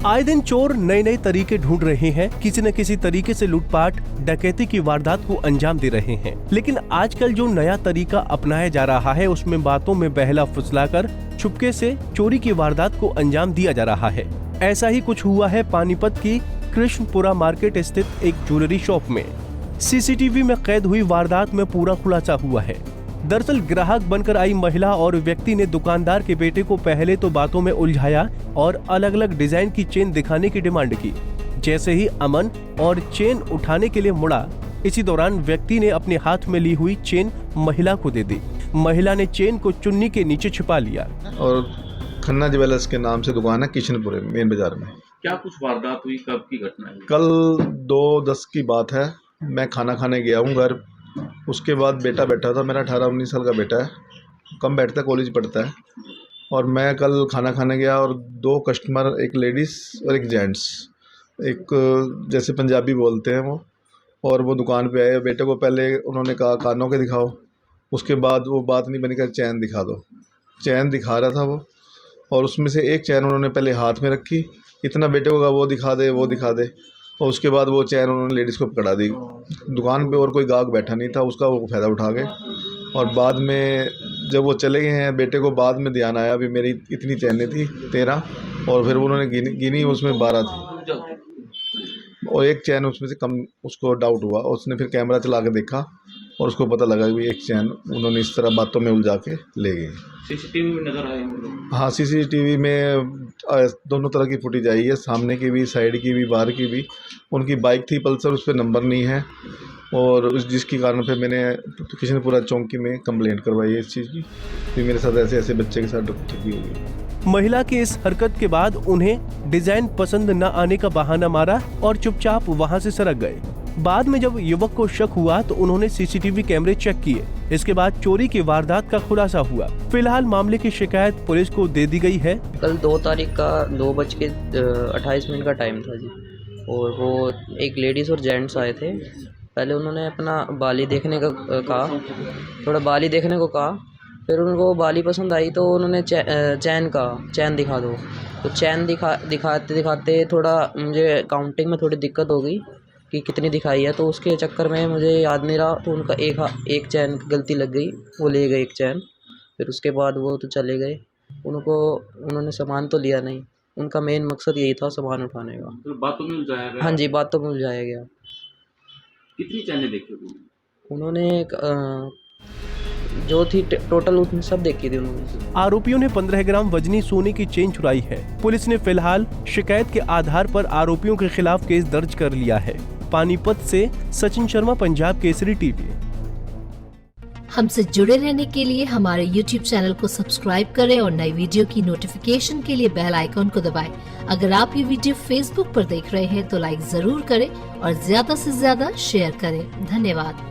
आए दिन चोर नए नए तरीके ढूंढ रहे हैं, किसी न किसी तरीके से लूटपाट डकैती की वारदात को अंजाम दे रहे हैं। लेकिन आजकल जो नया तरीका अपनाया जा रहा है उसमें बातों में बहला फुसलाकर चुपके से चोरी की वारदात को अंजाम दिया जा रहा है। ऐसा ही कुछ हुआ है पानीपत की कृष्णपुरा मार्केट स्थित एक ज्वेलरी शॉप में। सीसीटीवी में कैद हुई वारदात में पूरा खुलासा हुआ है। दरअसल ग्राहक बनकर आई महिला और व्यक्ति ने दुकानदार के बेटे को पहले तो बातों में उलझाया और अलग अलग डिजाइन की चेन दिखाने की डिमांड की। जैसे ही अमन और चेन उठाने के लिए मुड़ा, इसी दौरान व्यक्ति ने अपने हाथ में ली हुई चेन महिला को दे दी। महिला ने चेन को चुन्नी के नीचे छिपा लिया। और खन्ना ज्वेलर्स के नाम से दुकान है किशनपुरे मेन बाजार में। क्या कुछ वारदात हुई, कब की घटना है? कल 2:10 की बात है। मैं खाना खाने गया हूँ घर। उसके बाद बेटा बैठा था, मेरा 18-19 साल का बेटा है, कम बैठता है, कॉलेज पढ़ता है। और मैं कल खाना खाने गया और 2 कस्टमर, एक लेडीज़ और एक जेंट्स, एक जैसे पंजाबी बोलते हैं वो, और वो दुकान पे आए। बेटे को पहले उन्होंने कहा कानों के दिखाओ, उसके बाद वो बात नहीं बनी, कर चैन दिखा दो। चैन दिखा रहा था वो, और उसमें से एक चैन उन्होंने पहले हाथ में रखी, इतना बेटे को कहा वो दिखा दे वो दिखा दे, और उसके बाद वो चैन उन्होंने लेडीज़ को पकड़ा दी। दुकान पे और कोई गाहक बैठा नहीं था, उसका वो फ़ायदा उठा गए। और बाद में जब वो चले गए हैं, बेटे को बाद में ध्यान आया भी मेरी इतनी चैनें थी 13, और फिर उन्होंने गिनी उसमें 12 थी, और एक चैन उसमें से कम उसको डाउट हुआ। उसने फिर कैमरा चला के देखा और उसको पता लगा कि एक चैन उन्होंने इस तरह बातों में उलझा के ले गए। सीसीटीवी में नजर आए? हाँ, सीसीटीवी में दोनों तरह की फुटेज आई है, सामने की भी, साइड की भी, बाहर की भी। उनकी बाइक थी पल्सर, उस पर नंबर नहीं है, और जिसके कारण पे मैंने किशनपुरा चौकी में कंप्लेंट करवाई है इस चीज़ की कि मेरे साथ ऐसे ऐसे बच्चे के साथ ठगी हुई। महिला की इस हरकत के बाद उन्हें डिजाइन पसंद न आने का बहाना मारा और चुपचाप वहां से सरक गए। बाद में जब युवक को शक हुआ तो उन्होंने सीसीटीवी कैमरे चेक किए। इसके बाद चोरी की वारदात का खुलासा हुआ। फिलहाल मामले की शिकायत पुलिस को दे दी गई है। कल 2 तारीख का 2:28 का टाइम था जी, और वो एक लेडीज़ और जेंट्स आए थे। पहले उन्होंने अपना बाली देखने का कहा, थोड़ा बाली देखने को कहा। फिर उनको बाली पसंद आई तो उन्होंने चैन दिखा दो। तो चैन दिखाते दिखाते थोड़ा मुझे काउंटिंग में थोड़ी दिक्कत हो गई कि कितनी दिखाई है, तो उसके चक्कर में मुझे याद नहीं रहा, तो उनका एक चैन की गलती लग गई, वो ले गए एक चैन। फिर उसके बाद वो तो चले गए। उन्होंने सामान तो लिया नहीं, उनका मेन मकसद यही था सामान उठाने का। तो बातों में उलझाया गया? हाँ जी, बातों में उलझाया गया। कितनी चैनें देखी उन्होंने? जो थी टोटल उसमें सब देखी थी उन्होंने। आरोपियों ने 15 ग्राम वजनी सोने की चेन चुराई है। पुलिस ने फिलहाल शिकायत के आधार पर आरोपियों के खिलाफ केस दर्ज कर लिया है। पानीपत से सचिन शर्मा, पंजाब केसरी टीवी। हमसे जुड़े रहने के लिए हमारे YouTube चैनल को सब्सक्राइब करें और नई वीडियो की नोटिफिकेशन के लिए बेल आइकॉन को दबाएं। अगर आप ये वीडियो Facebook पर देख रहे हैं तो लाइक जरूर करें और ज्यादा से ज्यादा शेयर करें। धन्यवाद।